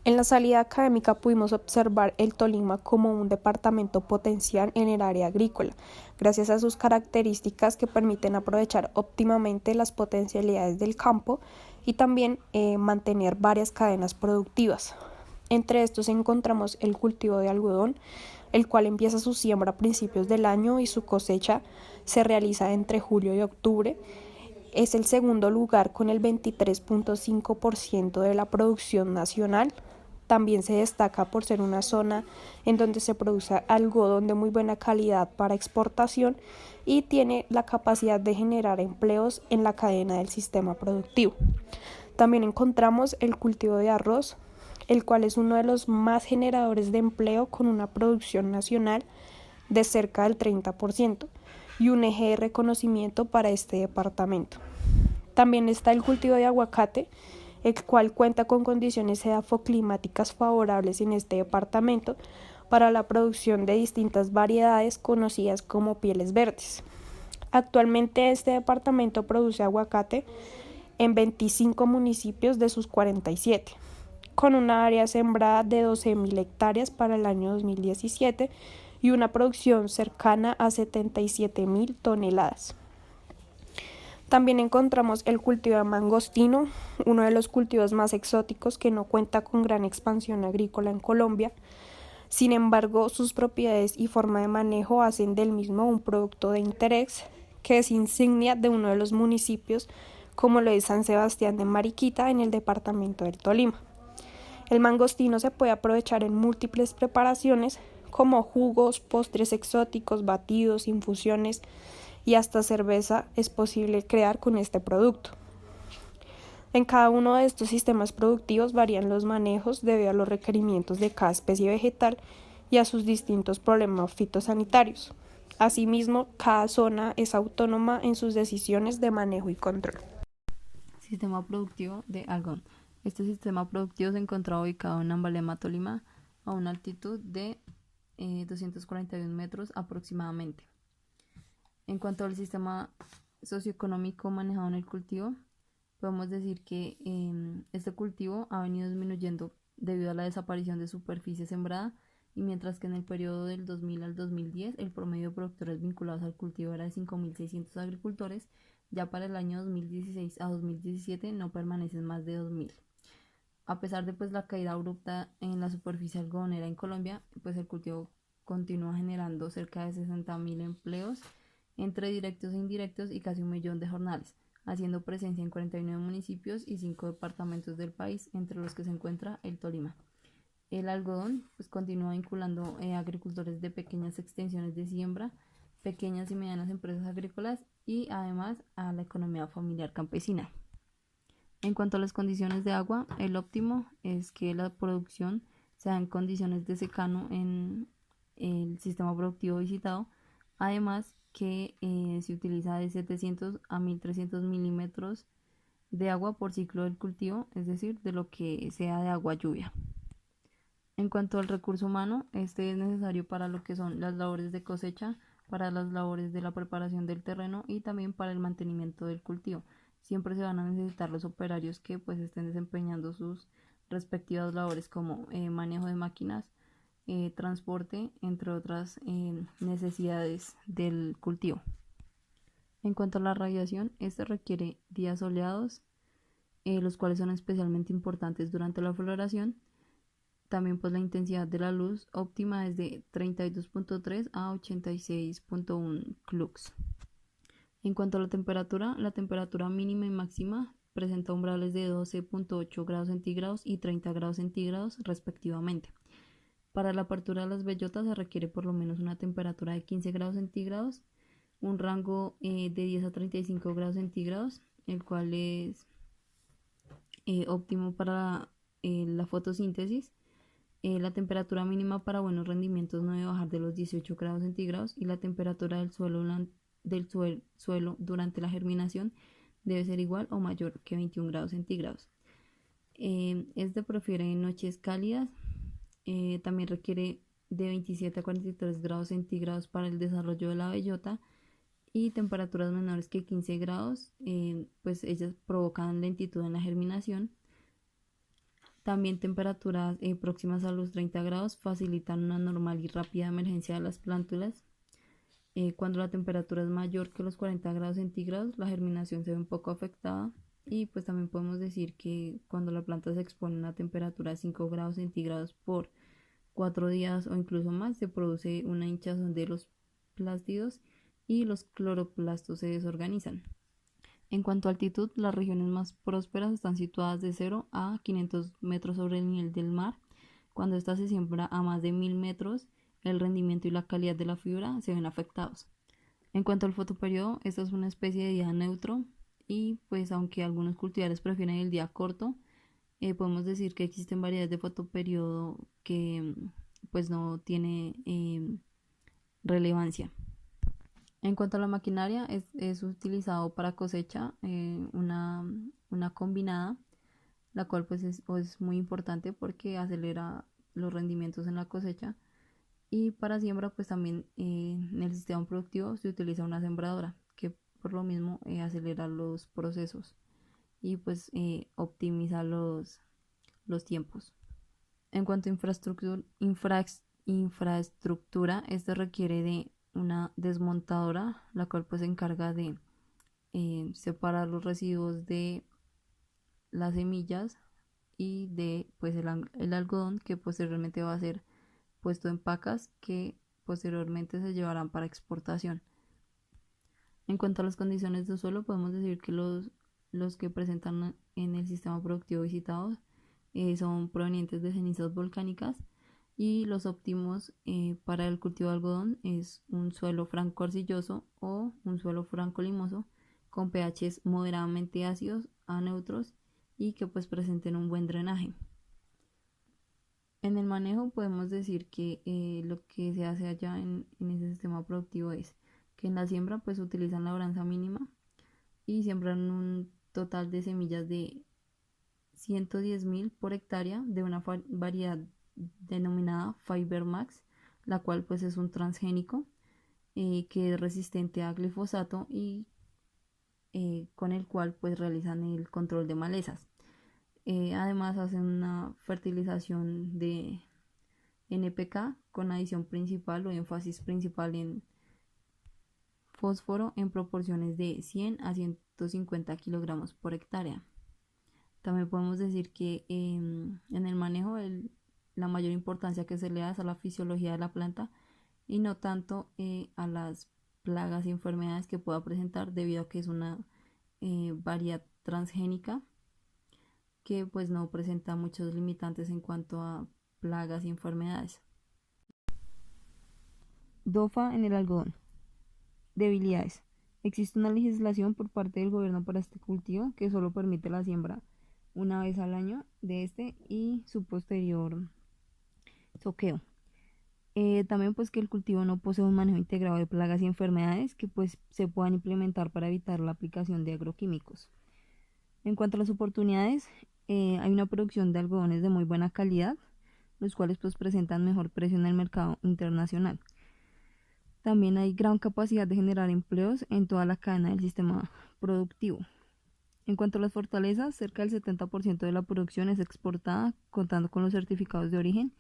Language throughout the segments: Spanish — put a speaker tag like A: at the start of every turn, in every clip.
A: En la salida académica pudimos observar el Tolima como un departamento potencial en el área agrícola, gracias a sus características que permiten aprovechar óptimamente las potencialidades del campo y también mantener varias cadenas productivas. Entre estos encontramos el cultivo de algodón, el cual empieza su siembra a principios del año y su cosecha se realiza entre julio y octubre. Es el segundo lugar con el 23.5% de la producción nacional. También se destaca por ser una zona en donde se produce algodón de muy buena calidad para exportación y tiene la capacidad de generar empleos en la cadena del sistema productivo. También encontramos el cultivo de arroz, el cual es uno de los más generadores de empleo con una producción nacional de cerca del 30% y un eje de reconocimiento para este departamento. También está el cultivo de aguacate, el cual cuenta con condiciones edafoclimáticas favorables en este departamento para la producción de distintas variedades conocidas como pieles verdes. Actualmente este departamento produce aguacate en 25 municipios de sus 47, con una área sembrada de 12.000 hectáreas para el año 2017 y una producción cercana a 77.000 toneladas. También encontramos el cultivo de mangostino, uno de los cultivos más exóticos que no cuenta con gran expansión agrícola en Colombia. Sin embargo, sus propiedades y forma de manejo hacen del mismo un producto de interés que es insignia de uno de los municipios, como lo es San Sebastián de Mariquita en el departamento del Tolima. El mangostino se puede aprovechar en múltiples preparaciones como jugos, postres exóticos, batidos, infusiones y hasta cerveza es posible crear con este producto. En cada uno de estos sistemas productivos varían los manejos debido a los requerimientos de cada especie vegetal y a sus distintos problemas fitosanitarios. Asimismo, cada zona es autónoma en sus decisiones de manejo y control.
B: Sistema productivo de algodón. Este sistema productivo se encontraba ubicado en Ambalema, Tolima, a una altitud de 241 metros aproximadamente. En cuanto al sistema socioeconómico manejado en el cultivo, podemos decir que este cultivo ha venido disminuyendo debido a la desaparición de superficie sembrada, y mientras que en el periodo del 2000 al 2010 el promedio de productores vinculados al cultivo era de 5.600 agricultores, ya para el año 2016 a 2017 no permanecen más de 2.000. A pesar de pues la caída abrupta en la superficie algodonera en Colombia, pues el cultivo continúa generando cerca de 60.000 empleos entre directos e indirectos y casi 1.000.000 de jornales, haciendo presencia en 49 municipios y 5 departamentos del país, entre los que se encuentra el Tolima. El algodón pues continúa vinculando agricultores de pequeñas extensiones de siembra, pequeñas y medianas empresas agrícolas y además a la economía familiar campesina. En cuanto a las condiciones de agua, el óptimo es que la producción sea en condiciones de secano en el sistema productivo visitado, además que se utiliza de 700 a 1.300 milímetros de agua por ciclo del cultivo, es decir, de lo que sea de agua lluvia. En cuanto al recurso humano, este es necesario para lo que son las labores de cosecha, para las labores de la preparación del terreno y también para el mantenimiento del cultivo. Siempre se van a necesitar los operarios que pues estén desempeñando sus respectivas labores como manejo de máquinas, transporte, entre otras necesidades del cultivo. En cuanto a la radiación, este requiere días soleados, los cuales son especialmente importantes durante la floración. También pues la intensidad de la luz óptima es de 32.3 a 86.1 lux. En cuanto a la temperatura mínima y máxima presenta umbrales de 12.8 grados centígrados y 30 grados centígrados respectivamente. Para la apertura de las bellotas se requiere por lo menos una temperatura de 15 grados centígrados, un rango de 10 a 35 grados centígrados, el cual es óptimo para la fotosíntesis. La temperatura mínima para buenos rendimientos no debe bajar de los 18 grados centígrados y la temperatura del suelo durante la germinación debe ser igual o mayor que 21 grados centígrados. Este prefiere noches cálidas, también requiere de 27 a 43 grados centígrados para el desarrollo de la bellota, y temperaturas menores que 15 grados, pues ellas provocan lentitud en la germinación. También temperaturas próximas a los 30 grados facilitan una normal y rápida emergencia de las plántulas. Cuando la temperatura es mayor que los 40 grados centígrados, la germinación se ve un poco afectada. Y pues también podemos decir que cuando la planta se expone a una temperatura de 5 grados centígrados por 4 días o incluso más, se produce una hinchazón de los plástidos y los cloroplastos se desorganizan. En cuanto a altitud, las regiones más prósperas están situadas de 0 a 500 metros sobre el nivel del mar. Cuando ésta se siembra a más de 1000 metros, el rendimiento y la calidad de la fibra se ven afectados. En cuanto al fotoperiodo, esta es una especie de día neutro y pues aunque algunos cultivares prefieren el día corto, podemos decir que existen variedades de fotoperiodo que pues no tiene relevancia. En cuanto a la maquinaria, es utilizado para cosecha una combinada, la cual pues es muy importante porque acelera los rendimientos en la cosecha. Y para siembra pues también en el sistema productivo se utiliza una sembradora que por lo mismo acelera los procesos y pues optimiza los tiempos. En cuanto a infraestructura, este requiere de una desmontadora, la cual pues se encarga de separar los residuos de las semillas y de pues el algodón que posteriormente va a ser puesto en pacas que posteriormente se llevarán para exportación. En cuanto a las condiciones de suelo, podemos decir que los que presentan en el sistema productivo visitado son provenientes de cenizas volcánicas y los óptimos para el cultivo de algodón es un suelo franco arcilloso o un suelo franco limoso con pHs moderadamente ácidos a neutros y que pues presenten un buen drenaje. En el manejo podemos decir que lo que se hace allá en ese sistema productivo es que en la siembra pues utilizan labranza mínima y siembran un total de semillas de 110.000 por hectárea de una variedad denominada Fiber Max, la cual pues es un transgénico que es resistente a glifosato y con el cual pues realizan el control de malezas. Además hacen una fertilización de NPK con adición principal o énfasis principal en fósforo en proporciones de 100 a 150 kilogramos por hectárea. También podemos decir que en el manejo la mayor importancia que se le da es a la fisiología de la planta y no tanto a las plagas y enfermedades que pueda presentar debido a que es una variedad transgénica que pues no presenta muchos limitantes en cuanto a plagas y enfermedades. DOFA en el algodón. Debilidades. Existe una legislación por parte del gobierno para este cultivo que solo permite la siembra una vez al año de este y su posterior soqueo. También pues que el cultivo no posee un manejo integrado de plagas y enfermedades que pues se puedan implementar para evitar la aplicación de agroquímicos. En cuanto a las oportunidades, hay una producción de algodones de muy buena calidad, los cuales pues presentan mejor precio en el mercado internacional. También hay gran capacidad de generar empleos en toda la cadena del sistema productivo. En cuanto a las fortalezas, cerca del 70% de la producción es exportada, contando con los certificados de origen,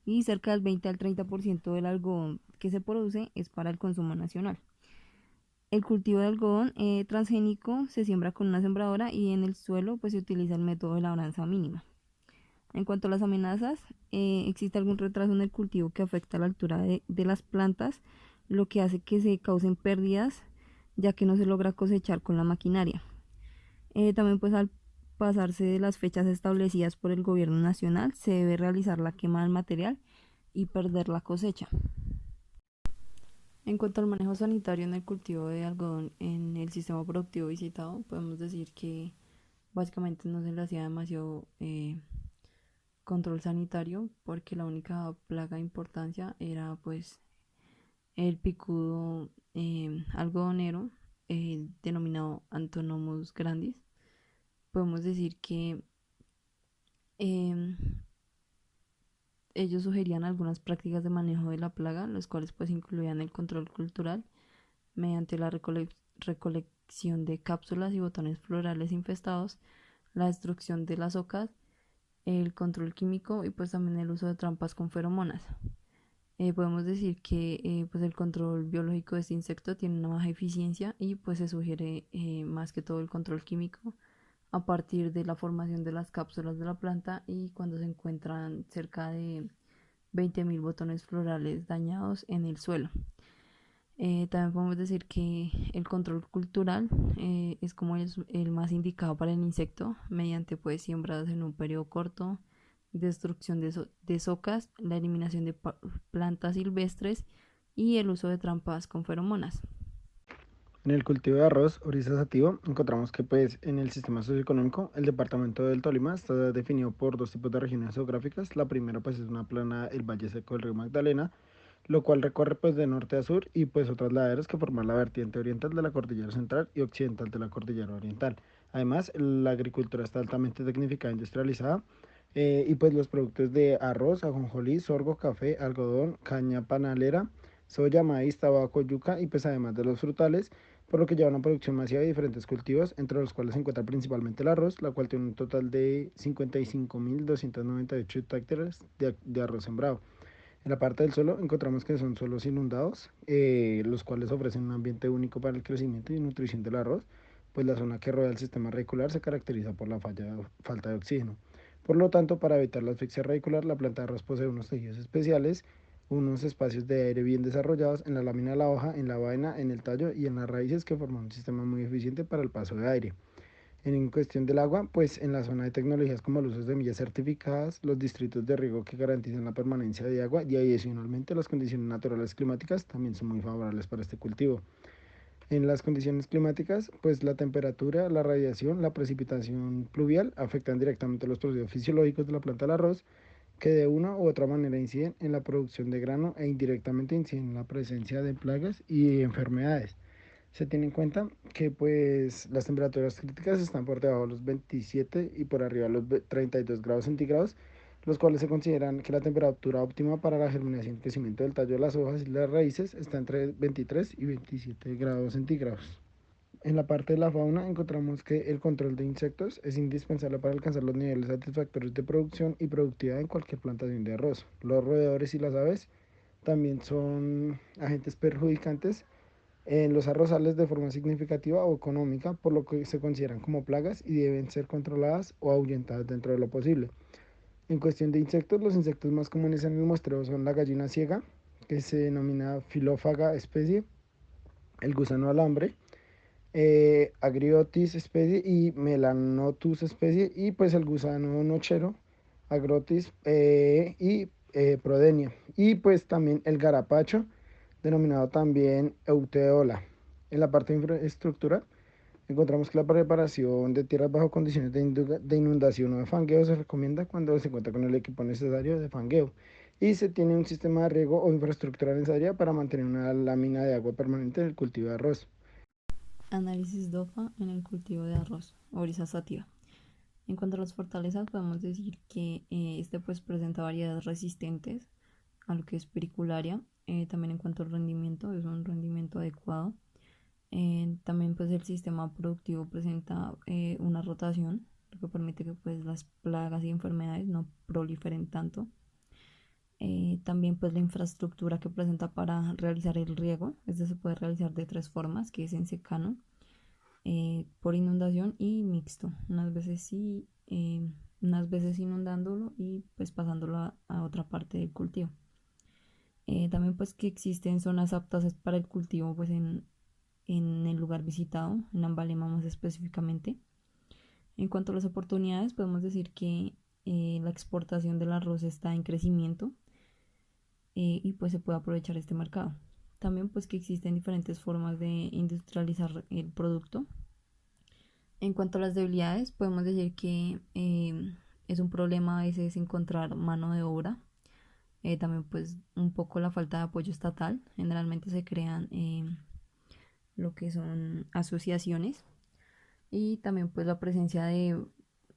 B: y cerca del 20 al 30% del algodón que se produce es para el consumo nacional. El cultivo de algodón transgénico se siembra con una sembradora y en el suelo pues se utiliza el método de labranza mínima. En cuanto a las amenazas, existe algún retraso en el cultivo que afecta la altura de las plantas, lo que hace que se causen pérdidas ya que no se logra cosechar con la maquinaria. También pues al pasarse de las fechas establecidas por el gobierno nacional se debe realizar la quema del material y perder la cosecha. En cuanto al manejo sanitario en el cultivo de algodón en el sistema productivo visitado, podemos decir que básicamente no se le hacía demasiado control sanitario porque la única plaga de importancia era pues el picudo algodonero denominado Antonomus grandis. Podemos decir que ellos sugerían algunas prácticas de manejo de la plaga, los cuales pues incluían el control cultural mediante la recolección de cápsulas y botones florales infestados, la destrucción de las hocas el control químico y pues también el uso de trampas con feromonas. Podemos decir que pues el control biológico de este insecto tiene una baja eficiencia y pues se sugiere más que todo el control químico a partir de la formación de las cápsulas de la planta y cuando se encuentran cerca de 20.000 botones florales dañados en el suelo. También podemos decir que el control cultural es como el más indicado para el insecto mediante pues siembrados en un periodo corto, destrucción de socas, la eliminación de plantas silvestres y el uso de trampas con feromonas.
C: En el cultivo de arroz orizazativo encontramos que pues en el sistema socioeconómico el departamento del Tolima está definido por dos tipos de regiones geográficas. La primera pues es una plana, el Valle Seco del río Magdalena, lo cual recorre pues de norte a sur y pues otras laderas que forman la vertiente oriental de la cordillera central y occidental de la cordillera oriental. Además, la agricultura está altamente tecnificada e industrializada y pues los productos de arroz, ajonjolí, sorgo, café, algodón, caña panalera, soya, maíz, tabaco, yuca y pues además de los frutales, por lo que lleva una producción masiva de diferentes cultivos, entre los cuales se encuentra principalmente el arroz, la cual tiene un total de 55.298 hectáreas de arroz sembrado. En la parte del suelo encontramos que son suelos inundados, los cuales ofrecen un ambiente único para el crecimiento y nutrición del arroz, pues la zona que rodea el sistema radicular se caracteriza por la falta de oxígeno. Por lo tanto, para evitar la asfixia radicular, la planta de arroz posee unos tejidos especiales, unos espacios de aire bien desarrollados en la lámina de la hoja, en la vaina, en el tallo y en las raíces que forman un sistema muy eficiente para el paso de aire. En cuestión del agua, pues en la zona de tecnologías como el uso de semillas certificadas, los distritos de riego que garantizan la permanencia de agua y adicionalmente las condiciones naturales climáticas también son muy favorables para este cultivo. En las condiciones climáticas, pues la temperatura, la radiación, la precipitación pluvial afectan directamente los procesos fisiológicos de la planta del arroz, que de una u otra manera inciden en la producción de grano e indirectamente inciden en la presencia de plagas y enfermedades. Se tiene en cuenta que pues las temperaturas críticas están por debajo de los 27 y por arriba de los 32 grados centígrados, los cuales se consideran que la temperatura óptima para la germinación y crecimiento del tallo de las hojas y las raíces está entre 23 y 27 grados centígrados. En la parte de la fauna encontramos que el control de insectos es indispensable para alcanzar los niveles satisfactorios de producción y productividad en cualquier plantación de arroz. Los roedores y las aves también son agentes perjudicantes en los arrozales de forma significativa o económica, por lo que se consideran como plagas y deben ser controladas o ahuyentadas dentro de lo posible. En cuestión de insectos, los insectos más comunes en el muestreo son la gallina ciega, que se denomina filófaga especie, el gusano alambre, Agriotis especie y Melanotus especie, y pues el gusano nochero, Agrotis Prodenia, y pues también el garapacho, denominado también Euteola. En la parte de infraestructura encontramos que la preparación de tierras bajo condiciones de inundación o de fangueo se recomienda cuando se cuenta con el equipo necesario de fangueo y se tiene un sistema de riego o infraestructura necesaria para mantener una lámina de agua permanente en el cultivo de arroz.
B: Análisis DOFA en el cultivo de arroz, Oryza sativa. En cuanto a las fortalezas, podemos decir que este pues presenta variedades resistentes a lo que es pericularia. También en cuanto al rendimiento, es un rendimiento adecuado. También pues el sistema productivo presenta una rotación, lo que permite que pues las plagas y enfermedades no proliferen tanto. También pues la infraestructura que presenta para realizar el riego, este se puede realizar de tres formas, que es en secano, por inundación y mixto, unas veces sí, unas veces inundándolo y pues pasándolo a otra parte del cultivo. También pues que existen zonas aptas para el cultivo pues en el lugar visitado, en Ambalema más específicamente. En cuanto a las oportunidades, podemos decir que la exportación del arroz está en crecimiento y pues se puede aprovechar este mercado. También pues que existen diferentes formas de industrializar el producto. En cuanto a las debilidades, podemos decir que es un problema a veces encontrar mano de obra. También pues un poco la falta de apoyo estatal. Generalmente se crean lo que son asociaciones y también pues la presencia de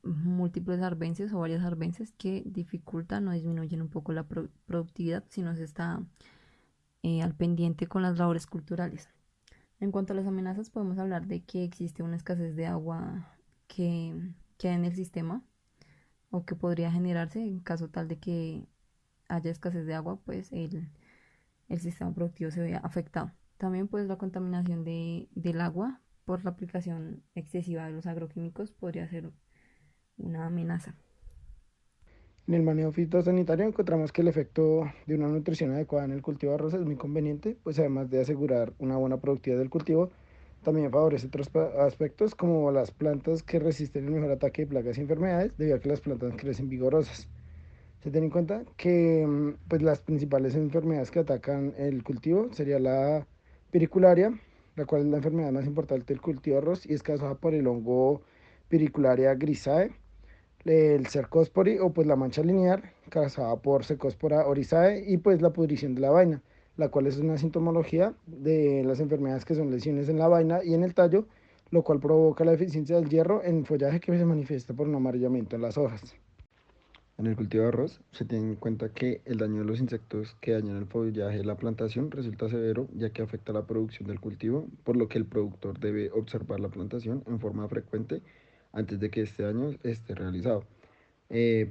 B: múltiples arbences o varias arbences que dificultan o disminuyen un poco la productividad si no se está al pendiente con las labores culturales. En cuanto a las amenazas, podemos hablar de que existe una escasez de agua que hay en el sistema. o que podría generarse en caso tal de que haya escasez de agua, pues el sistema productivo se vea afectado. También pues la contaminación del agua por la aplicación excesiva de los agroquímicos podría ser una amenaza.
C: En el manejo fitosanitario encontramos que el efecto de una nutrición adecuada en el cultivo de arroz es muy conveniente, pues además de asegurar una buena productividad del cultivo, también favorece otros aspectos como las plantas que resisten el mejor ataque de plagas y enfermedades debido a que las plantas crecen vigorosas. Se tiene en cuenta que pues las principales enfermedades que atacan el cultivo sería la piricularia, la cual es la enfermedad más importante del cultivo de arroz y es causada por el hongo Piricularia grisae, el cercospori o pues la mancha lineal causada por Cercospora oryzae y pues la pudrición de la vaina, la cual es una sintomología de las enfermedades que son lesiones en la vaina y en el tallo, lo cual provoca la deficiencia del hierro en el follaje que se manifiesta por un amarillamiento en las hojas. En el cultivo de arroz se tiene en cuenta que el daño de los insectos que dañan el follaje de la plantación resulta severo ya que afecta la producción del cultivo, por lo que el productor debe observar la plantación en forma frecuente antes de que este daño esté realizado.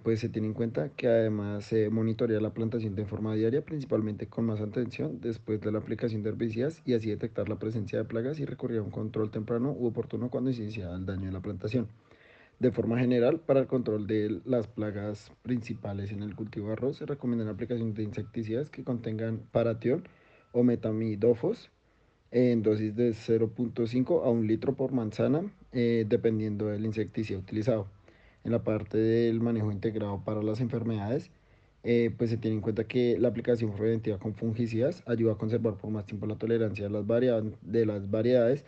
C: Pues se tiene en cuenta que además se monitorea la plantación de forma diaria, principalmente con más atención después de la aplicación de herbicidas y así detectar la presencia de plagas y recurrir a un control temprano u oportuno cuando se inicia el daño de la plantación. De forma general, para el control de las plagas principales en el cultivo de arroz, se recomienda la aplicación de insecticidas que contengan paratión o metamidofos en dosis de 0,5 a 1 litro por manzana, dependiendo del insecticida utilizado. En la parte del manejo integrado para las enfermedades, pues se tiene en cuenta que la aplicación preventiva con fungicidas ayuda a conservar por más tiempo la tolerancia de las variedades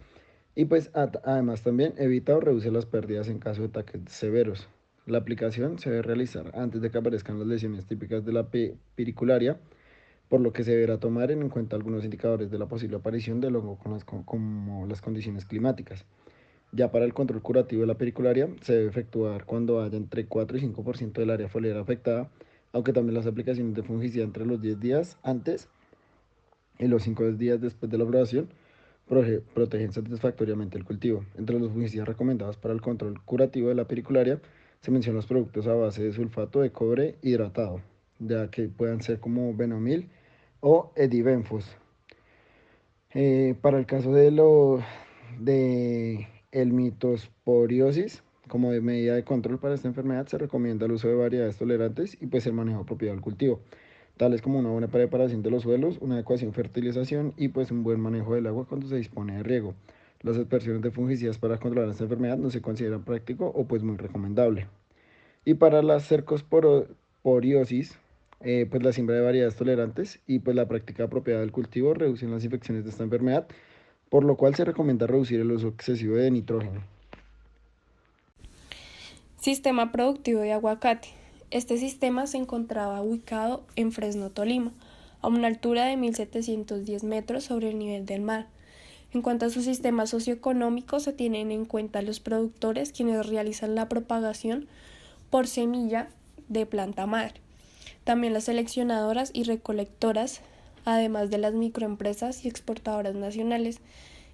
C: y pues además también evita o reduce las pérdidas en caso de ataques severos. La aplicación se debe realizar antes de que aparezcan las lesiones típicas de la piricularia, por lo que se deberá tomar en cuenta algunos indicadores de la posible aparición del hongo como las condiciones climáticas. Ya para el control curativo de la pericularia se debe efectuar cuando haya entre 4 y 5% del área foliar afectada, aunque también las aplicaciones de fungicida entre los 10 días antes y los 5 días después de la floración protegen satisfactoriamente el cultivo. Entre los fungicidas recomendados para el control curativo de la pericularia se mencionan los productos a base de sulfato de cobre hidratado, ya que puedan ser como Benomil o Edibenfos. Para el caso de el mitosporiosis, como de medida de control para esta enfermedad, se recomienda el uso de variedades tolerantes y pues el manejo apropiado del cultivo, tales como una buena preparación de los suelos, una adecuación fertilización y pues un buen manejo del agua cuando se dispone de riego. Las aspersiones de fungicidas para controlar esta enfermedad no se consideran práctico o pues muy recomendable. Y para la cercosporiosis, pues la siembra de variedades tolerantes y pues la práctica apropiada del cultivo reducen las infecciones de esta enfermedad, por lo cual se recomienda reducir el uso excesivo de nitrógeno.
A: Sistema productivo de aguacate. Este sistema se encontraba ubicado en Fresno, Tolima, a una altura de 1.710 metros sobre el nivel del mar. En cuanto a su sistema socioeconómico, se tienen en cuenta los productores quienes realizan la propagación por semilla de planta madre. También las seleccionadoras y recolectoras, además de las microempresas y exportadoras nacionales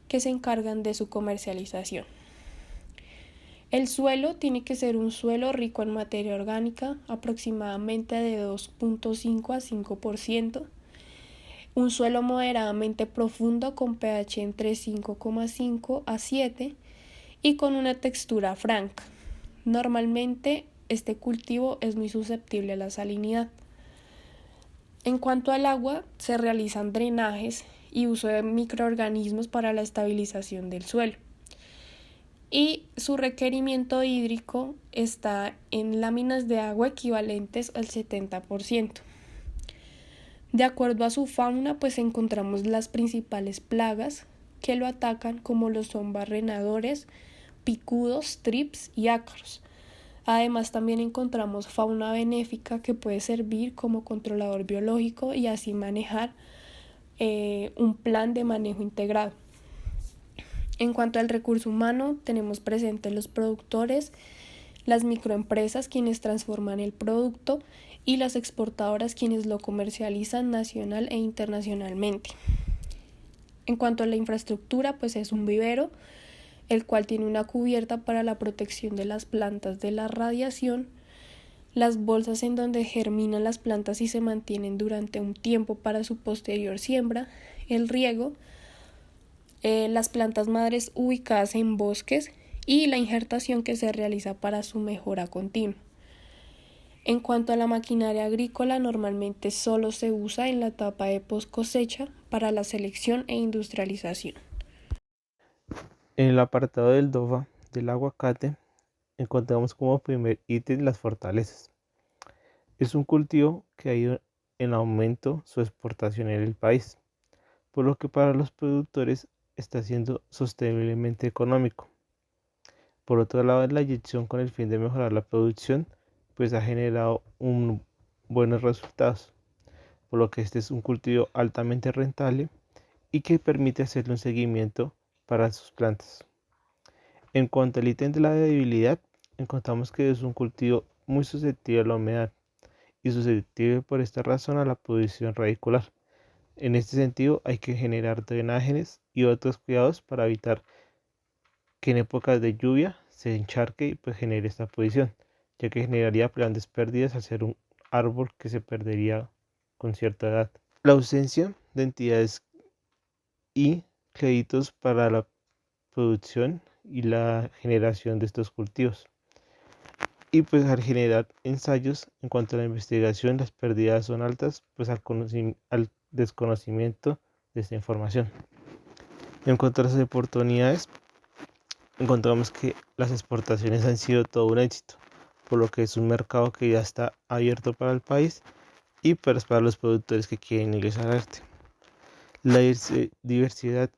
A: que se encargan de su comercialización. El suelo tiene que ser un suelo rico en materia orgánica, aproximadamente de 2,5 a 5%. Un suelo moderadamente profundo con pH entre 5,5 a 7 y con una textura franca. Normalmente este cultivo es muy susceptible a la salinidad. En cuanto al agua, se realizan drenajes y uso de microorganismos para la estabilización del suelo. Y su requerimiento hídrico está en láminas de agua equivalentes al 70%. De acuerdo a su fauna, pues encontramos las principales plagas que lo atacan, como lo son barrenadores, picudos, trips y ácaros. Además, también encontramos fauna benéfica que puede servir como controlador biológico y así manejar un plan de manejo integrado. En cuanto al recurso humano, tenemos presentes los productores, las microempresas quienes transforman el producto y las exportadoras quienes lo comercializan nacional e internacionalmente. En cuanto a la infraestructura, pues es un vivero, el cual tiene una cubierta para la protección de las plantas de la radiación las bolsas en donde germinan las plantas y se mantienen durante un tiempo para su posterior siembra, el riego, las plantas madres ubicadas en bosques y la injertación que se realiza para su mejora continua. En cuanto a la maquinaria agrícola, normalmente solo se usa en la etapa de post cosecha para la selección e industrialización.
D: En el apartado del DOFA del aguacate encontramos como primer ítem las fortalezas. Es un cultivo que ha ido en aumento su exportación en el país, por lo que para los productores está siendo sosteniblemente económico. Por otro lado, la inyección con el fin de mejorar la producción, pues ha generado buenos resultados, por lo que este es un cultivo altamente rentable y que permite hacerle un seguimiento para sus plantas. En cuanto al ítem de la debilidad, encontramos que es un cultivo muy susceptible a la humedad y susceptible por esta razón a la pudrición radicular. En este sentido, hay que generar drenajes y otros cuidados para evitar que en épocas de lluvia se encharque y pues genere esta pudrición, ya que generaría grandes pérdidas al ser un árbol que se perdería con cierta edad. La ausencia de entidades y créditos para la producción y la generación de estos cultivos. Y pues al generar ensayos en cuanto a la investigación, las pérdidas son altas pues al desconocimiento de esta información. En cuanto a las oportunidades, encontramos que las exportaciones han sido todo un éxito, por lo que es un mercado que ya está abierto para el país y pues para los productores que quieren ingresar al arte. La diversidad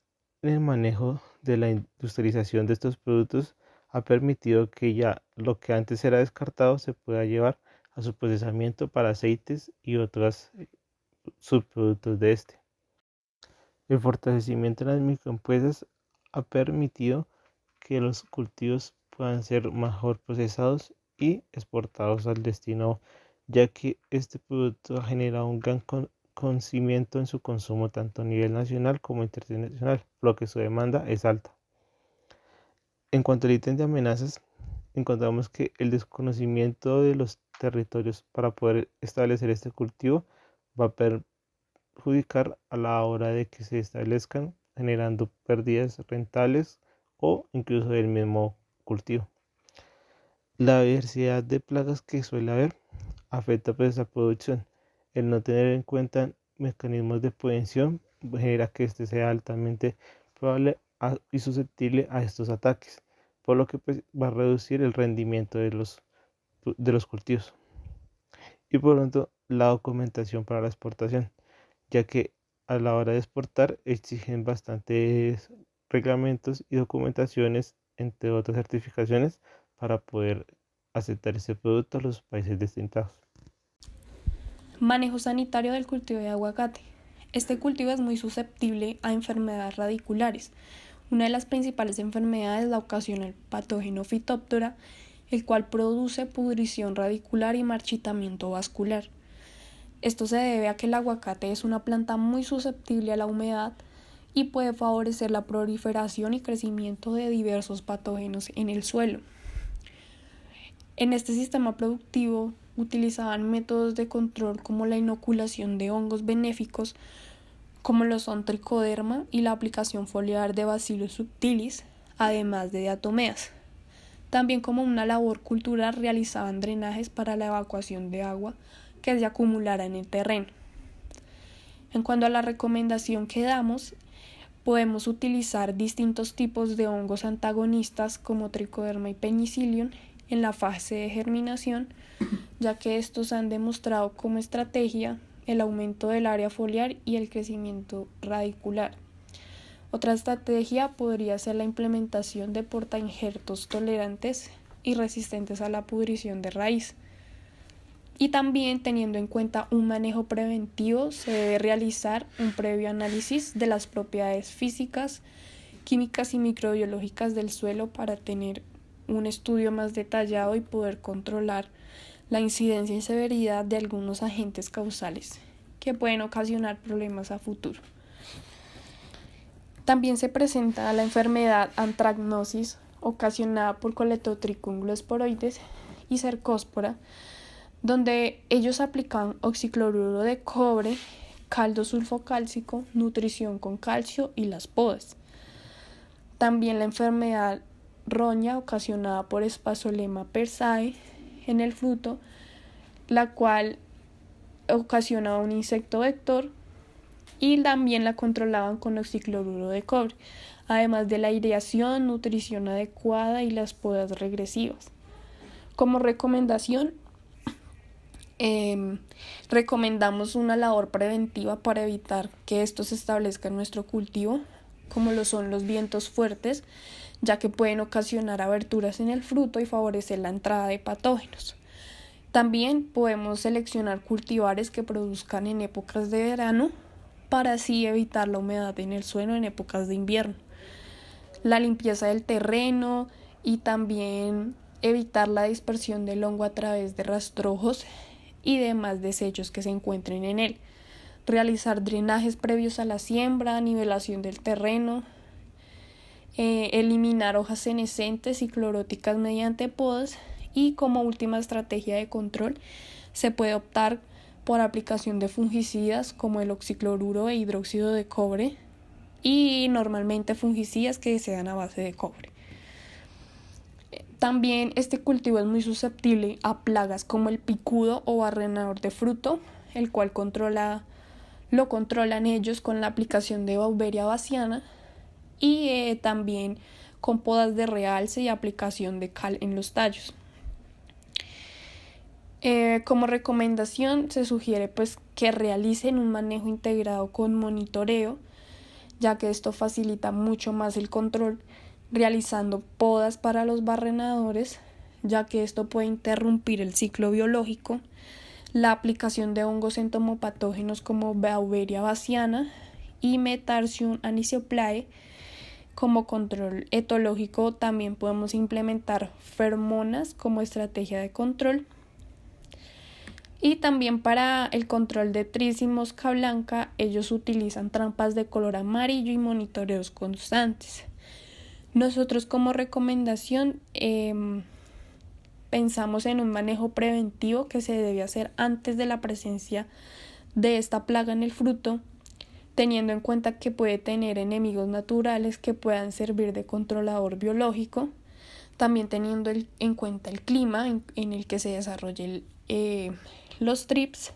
D: en el manejo de la industrialización de estos productos ha permitido que ya lo que antes era descartado se pueda llevar a su procesamiento para aceites y otros subproductos de este. El fortalecimiento de las microempresas ha permitido que los cultivos puedan ser mejor procesados y exportados al destino, ya que este producto ha generado un gran conocimiento en su consumo tanto a nivel nacional como internacional, por lo que su demanda es alta. En cuanto al ítem de amenazas, encontramos que el desconocimiento de los territorios para poder establecer este cultivo va a perjudicar a la hora de que se establezcan, generando pérdidas rentables o incluso del mismo cultivo. La diversidad de plagas que suele haber afecta pues la producción. El no tener en cuenta mecanismos de prevención genera que este sea altamente probable y susceptible a estos ataques, por lo que pues, va a reducir el rendimiento de los cultivos. Y por lo tanto, la documentación para la exportación, ya que a la hora de exportar exigen bastantes reglamentos y documentaciones, entre otras certificaciones, para poder aceptar este producto a los países destinados.
A: Manejo sanitario del cultivo de aguacate. Este cultivo es muy susceptible a enfermedades radiculares. Una de las principales enfermedades la ocasiona el patógeno Phytophthora, el cual produce pudrición radicular y marchitamiento vascular. Esto se debe a que el aguacate es una planta muy susceptible a la humedad y puede favorecer la proliferación y crecimiento de diversos patógenos en el suelo. En este sistema productivo utilizaban métodos de control como la inoculación de hongos benéficos, como lo son tricoderma y la aplicación foliar de Bacillus subtilis, además de diatomeas. También como una labor cultural realizaban drenajes para la evacuación de agua que se acumulara en el terreno. En cuanto a la recomendación que damos, podemos utilizar distintos tipos de hongos antagonistas como tricoderma y penicillium en la fase de germinación, ya que estos han demostrado como estrategia el aumento del área foliar y el crecimiento radicular. Otra estrategia podría ser la implementación de portainjertos tolerantes y resistentes a la pudrición de raíz. Y también, teniendo en cuenta un manejo preventivo, se debe realizar un previo análisis de las propiedades físicas, químicas y microbiológicas del suelo para tener un estudio más detallado y poder controlar la incidencia y severidad de algunos agentes causales que pueden ocasionar problemas a futuro. También se presenta la enfermedad anthracnosis ocasionada por Colletotrichum glosporoides y Cercospora, donde ellos aplican oxicloruro de cobre, caldo sulfocálcico, nutrición con calcio y las podas. También la enfermedad roña ocasionada por Sphazolemma persae en el fruto, la cual ocasiona un insecto vector, y también la controlaban con oxicloruro de cobre, además de la aireación, nutrición adecuada y las podas regresivas. Como recomendación, recomendamos una labor preventiva para evitar que esto se establezca en nuestro cultivo, como lo son los vientos fuertes, ya que pueden ocasionar aberturas en el fruto y favorecer la entrada de patógenos. También podemos seleccionar cultivares que produzcan en épocas de verano para así evitar la humedad en el suelo en épocas de invierno. La limpieza del terreno y también evitar la dispersión del hongo a través de rastrojos y demás desechos que se encuentren en él. Realizar drenajes previos a la siembra, nivelación del terreno, eliminar hojas senescentes y cloróticas mediante podas, y como última estrategia de control se puede optar por aplicación de fungicidas como el oxicloruro e hidróxido de cobre, y normalmente fungicidas que sean a base de cobre. También este cultivo es muy susceptible a plagas como el picudo o barrenador de fruto, el cual lo controlan ellos con la aplicación de Beauveria bassiana y también con podas de realce y aplicación de cal en los tallos. Como recomendación se sugiere pues que realicen un manejo integrado con monitoreo, ya que esto facilita mucho más el control, realizando podas para los barrenadores, ya que esto puede interrumpir el ciclo biológico, la aplicación de hongos entomopatógenos como Beauveria bassiana y Metarsium anisoplae. Como control etológico también podemos implementar feromonas como estrategia de control. Y también para el control de tris y mosca blanca, ellos utilizan trampas de color amarillo y monitoreos constantes. Nosotros como recomendación pensamos en un manejo preventivo que se debe hacer antes de la presencia de esta plaga en el fruto, teniendo en cuenta que puede tener enemigos naturales que puedan servir de controlador biológico, también teniendo en cuenta el clima en el que se desarrolle los trips,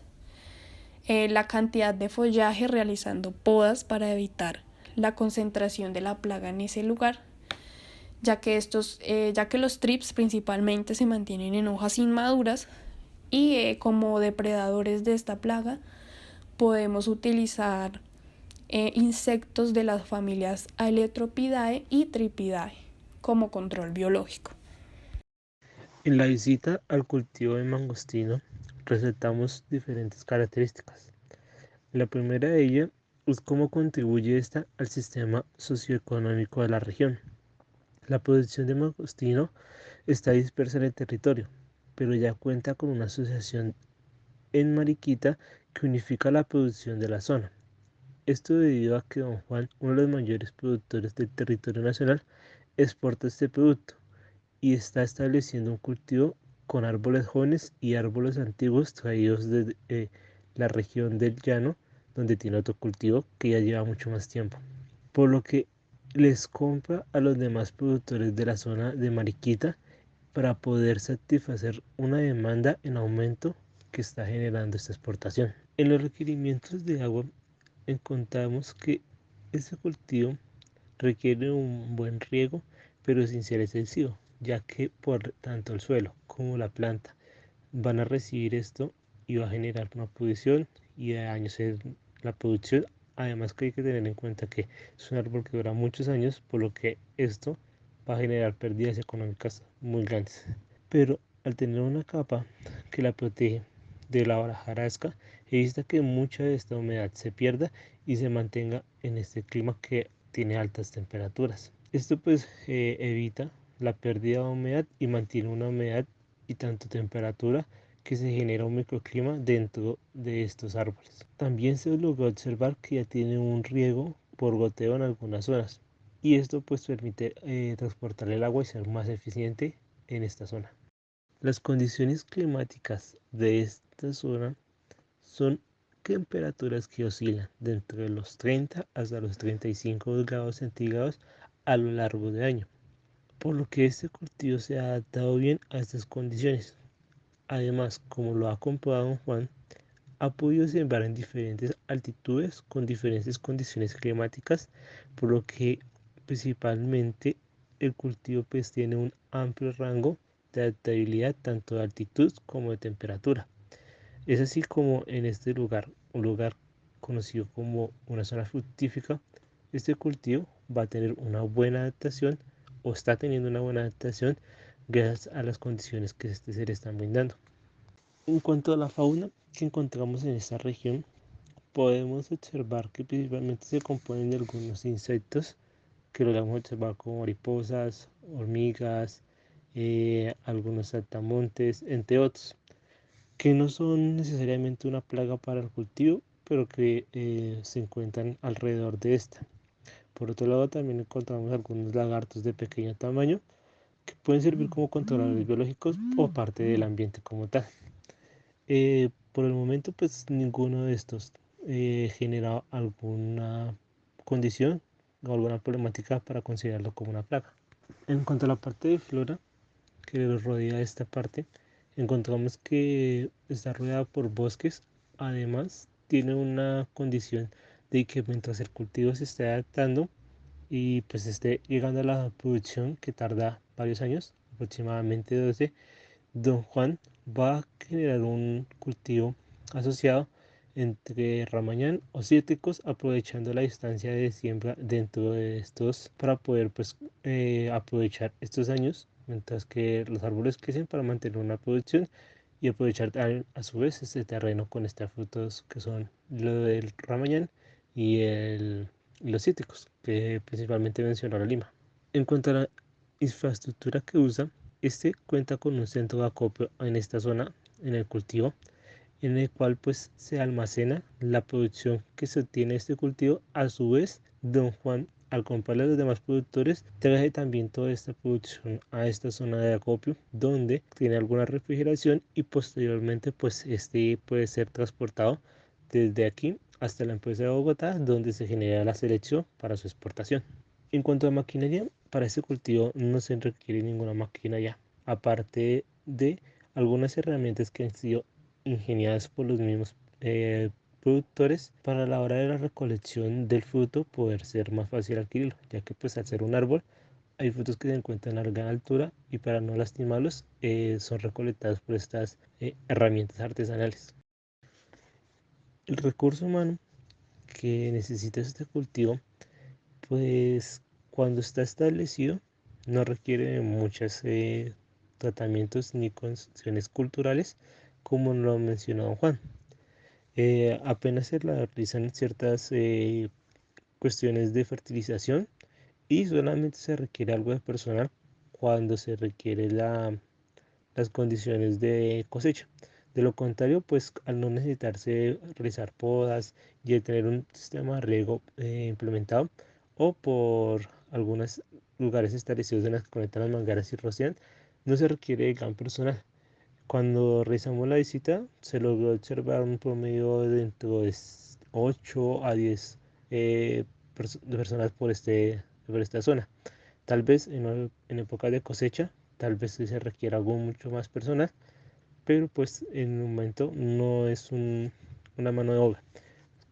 A: la cantidad de follaje, realizando podas para evitar la concentración de la plaga en ese lugar, ya que los trips principalmente se mantienen en hojas inmaduras y como depredadores de esta plaga podemos utilizar insectos de las familias Aeletropidae y Tripidae como control biológico.
D: En la visita al cultivo de mangostino resaltamos diferentes características. La primera de ellas es cómo contribuye esta al sistema socioeconómico de la región. La producción de mangostino está dispersa en el territorio, pero ya cuenta con una asociación en Mariquita que unifica la producción de la zona. Esto debido a que Don Juan, uno de los mayores productores del territorio nacional, exporta este producto y está estableciendo un cultivo con árboles jóvenes y árboles antiguos traídos de la región del llano, donde tiene otro cultivo que ya lleva mucho más tiempo. Por lo que les compra a los demás productores de la zona de Mariquita para poder satisfacer una demanda en aumento que está generando esta exportación. En los requerimientos de agua encontramos que este cultivo requiere un buen riego, pero sin ser excesivo, ya que por tanto el suelo como la planta van a recibir esto y va a generar una pudrición y daños en la producción. Además que hay que tener en cuenta que es un árbol que dura muchos años, por lo que esto va a generar pérdidas económicas muy grandes. Pero al tener una capa que la protege de la hojarasca, evita que mucha de esta humedad se pierda y se mantenga en este clima que tiene altas temperaturas. Esto pues evita la pérdida de humedad y mantiene una humedad y tanto temperatura que se genera un microclima dentro de estos árboles. También se logró observar que ya tiene un riego por goteo en algunas zonas y esto pues permite transportar el agua y ser más eficiente en esta zona. Las condiciones climáticas de esta zona son temperaturas que oscilan de entre los 30 hasta los 35 grados centígrados a lo largo del año, por lo que este cultivo se ha adaptado bien a estas condiciones. Además, como lo ha comprobado don Juan, ha podido sembrar en diferentes altitudes con diferentes condiciones climáticas, por lo que principalmente el cultivo pues tiene un amplio rango de adaptabilidad tanto de altitud como de temperatura. Es así como en este lugar, un lugar conocido como una zona fructífera, este cultivo va a tener una buena adaptación o está teniendo una buena adaptación gracias a las condiciones que se le están brindando. En cuanto a la fauna que encontramos en esta región, podemos observar que principalmente se componen de algunos insectos que lo vamos a observar como mariposas, hormigas, algunos saltamontes, entre otros, que no son necesariamente una plaga para el cultivo, pero que se encuentran alrededor de esta. Por otro lado, también encontramos algunos lagartos de pequeño tamaño que pueden servir como controladores biológicos o parte del ambiente como tal. Por el momento, pues ninguno de estos genera alguna condición o alguna problemática para considerarlo como una plaga. En cuanto a la parte de flora que rodea esta parte, encontramos que está rodeada por bosques. Además, tiene una condición de que mientras el cultivo se esté adaptando y pues esté llegando a la producción que tarda varios años, aproximadamente 12, don Juan va a generar un cultivo asociado entre ramañán o cítricos, aprovechando la distancia de siembra dentro de estos para poder pues aprovechar estos años mientras que los árboles crecen para mantener una producción y aprovechar a su vez este terreno con estos frutos que son lo del ramañán y los cítricos que principalmente mencionó la lima. En cuanto a la infraestructura que usa, este cuenta con un centro de acopio en esta zona, en el cultivo, en el cual pues se almacena la producción que se obtiene de este cultivo. A su vez, don Juan, al comprarle a los demás productores, trae también toda esta producción a esta zona de acopio, donde tiene alguna refrigeración y posteriormente pues este puede ser transportado desde aquí hasta la empresa de Bogotá, donde se genera la selección para su exportación. En cuanto a maquinaria, para este cultivo no se requiere ninguna maquinaria, aparte de algunas herramientas que han sido ingeniadas por los mismos productores para la hora de la recolección del fruto poder ser más fácil adquirirlo, ya que pues al ser un árbol hay frutos que se encuentran a gran altura y para no lastimarlos son recolectados por estas herramientas artesanales. El recurso humano que necesita este cultivo pues cuando está establecido no requiere de muchos tratamientos ni condiciones culturales como lo ha mencionado Juan. Apenas se realizan ciertas cuestiones de fertilización y solamente se requiere algo de personal cuando se requiere las condiciones de cosecha. De lo contrario, pues al no necesitarse realizar podas y el tener un sistema de riego implementado o por algunos lugares establecidos en las que conectan las mangueras y rocian, no se requiere gran personal. Cuando realizamos la visita, se logró observar un promedio de dentro de 8 a 10 personas por esta zona. Tal vez en época de cosecha, tal vez sí se requiera algo mucho más personal, pero pues en un momento no es una mano de obra.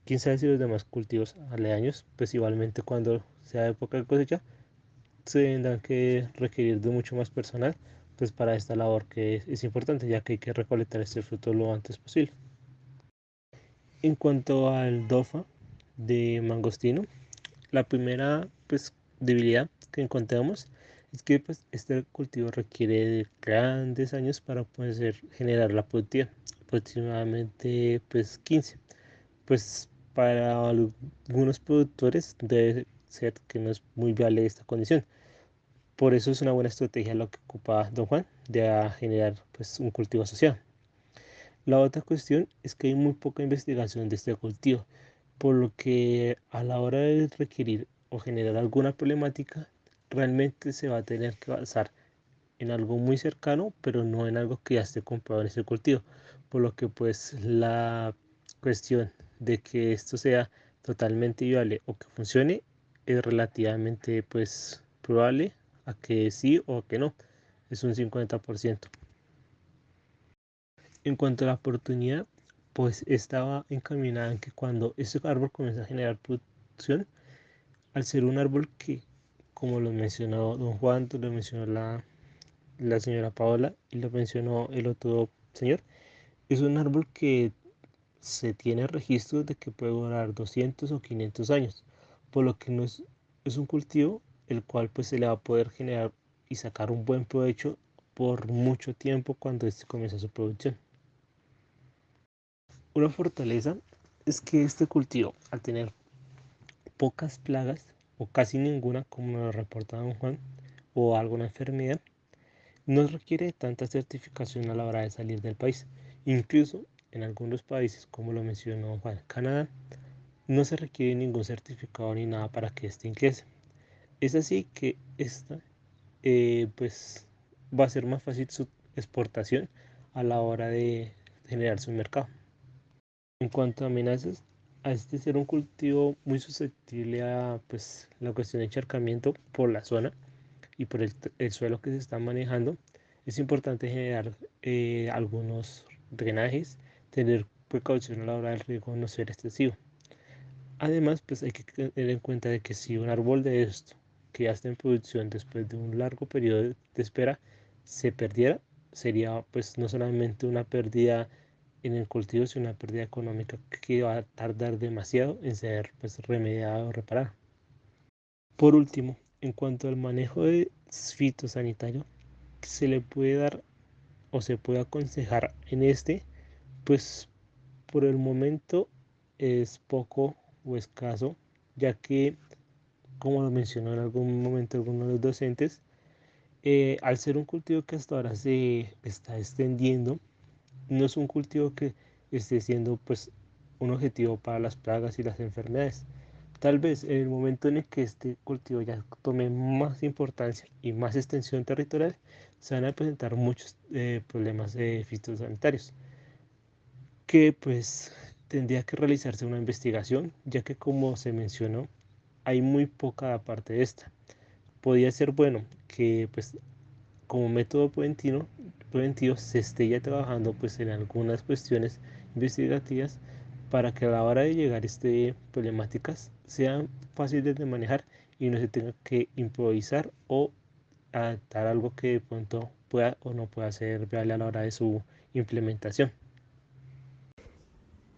D: Quién sabe si los demás cultivos aledaños, pues igualmente cuando sea época de cosecha, se tendrán que requerir de mucho más personal, pues para esta labor que es importante, ya que hay que recolectar este fruto lo antes posible. En cuanto al DOFA de mangostino, la primera pues debilidad que encontramos es que pues, este cultivo requiere de grandes años para poder generar la productividad, aproximadamente pues 15. Pues para algunos productores debe ser que no es muy viable esta condición. Por eso es una buena estrategia lo que ocupa don Juan de generar pues, un cultivo asociado. La otra cuestión es que hay muy poca investigación de este cultivo, por lo que a la hora de requerir o generar alguna problemática, realmente se va a tener que basar en algo muy cercano, pero no en algo que ya esté comprobado en ese cultivo. Por lo que pues la cuestión de que esto sea totalmente viable o que funcione es relativamente pues probable a que sí o a que no. Es un 50%. En cuanto a la oportunidad, pues estaba encaminada en que cuando ese árbol comienza a generar producción, al ser un árbol que, como lo mencionó don Juan, lo mencionó la señora Paola y lo mencionó el otro señor, es un árbol que se tiene registro de que puede durar 200 o 500 años, por lo que no es un cultivo el cual pues se le va a poder generar y sacar un buen provecho por mucho tiempo cuando este comienza su producción. Una fortaleza es que este cultivo, al tener pocas plagas o casi ninguna, como lo reporta don Juan, o alguna enfermedad, no requiere tanta certificación a la hora de salir del país. Incluso en algunos países, como lo mencionó don Juan, Canadá, no se requiere ningún certificado ni nada para que este ingrese. Es así que esta pues va a ser más fácil su exportación a la hora de generarse un mercado. En cuanto a amenazas, a este ser un cultivo muy susceptible a pues, la cuestión de encharcamiento por la zona y por el suelo que se está manejando, es importante generar algunos drenajes, tener precaución a la hora del riego no ser excesivo. Además, pues hay que tener en cuenta de que si un árbol de esto, que ya está en producción después de un largo periodo de espera, se perdiera, sería pues no solamente una pérdida en el cultivo, sino una pérdida económica que va a tardar demasiado en ser pues remediada o reparada. Por último, en cuanto al manejo de fitosanitario, se le puede dar o se puede aconsejar en este, pues por el momento es poco o escaso, ya que, como lo mencionó en algún momento algunos de los docentes, al ser un cultivo que hasta ahora se está extendiendo, no es un cultivo que esté siendo pues un objetivo para las plagas y las enfermedades. Tal vez en el momento en el que este cultivo ya tome más importancia y más extensión territorial, se van a presentar muchos problemas fitosanitarios que pues tendría que realizarse una investigación, ya que como se mencionó, hay muy poca parte de esta. Podría ser bueno que pues como método preventivo se esté ya trabajando pues en algunas cuestiones investigativas para que a la hora de llegar a este problemáticas sean fáciles de manejar y no se tenga que improvisar o adaptar algo que de pronto pueda o no pueda ser viable a la hora de su implementación.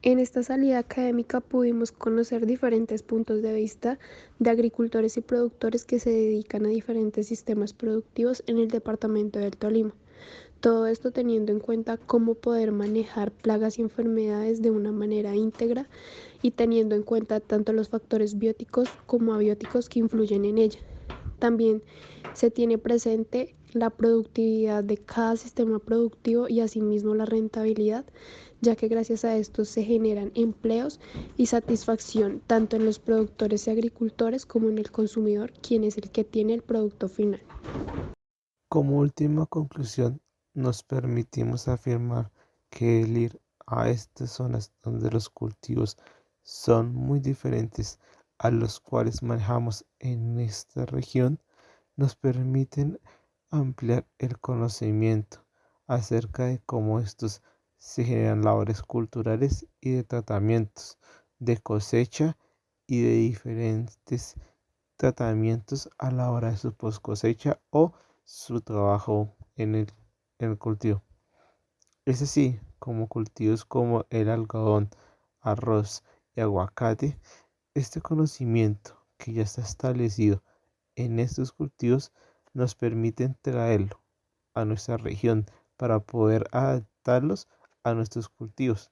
A: En esta salida académica pudimos conocer diferentes puntos de vista de agricultores y productores que se dedican a diferentes sistemas productivos en el departamento del Tolima. Todo esto teniendo en cuenta cómo poder manejar plagas y enfermedades de una manera íntegra y teniendo en cuenta tanto los factores bióticos como abióticos que influyen en ella. También se tiene presente la productividad de cada sistema productivo y asimismo la rentabilidad, ya que gracias a esto se generan empleos y satisfacción tanto en los productores y agricultores como en el consumidor, quien es el que tiene el producto final.
D: Como última conclusión, nos permitimos afirmar que el ir a estas zonas donde los cultivos son muy diferentes a los cuales manejamos en esta región, nos permiten ampliar el conocimiento acerca de cómo estos se generan labores culturales y de tratamientos de cosecha y de diferentes tratamientos a la hora de su post cosecha o su trabajo en el cultivo. Es así como cultivos como el algodón, arroz y aguacate, este conocimiento que ya está establecido en estos cultivos nos permite traerlo a nuestra región para poder adaptarlos a nuestros cultivos,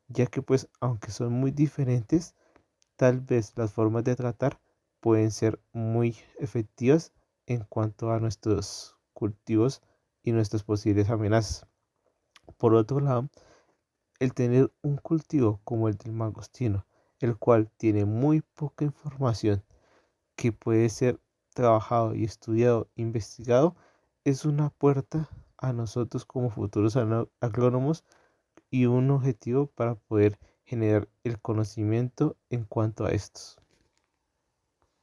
D: ya que pues aunque son muy diferentes, tal vez las formas de tratar pueden ser muy efectivas en cuanto a nuestros cultivos y nuestras posibles amenazas. Por otro lado, el tener un cultivo como el del mangostino, el cual tiene muy poca información que puede ser trabajado y estudiado, investigado, es una puerta a nosotros como futuros agrónomos y un objetivo para poder generar el conocimiento en cuanto a estos.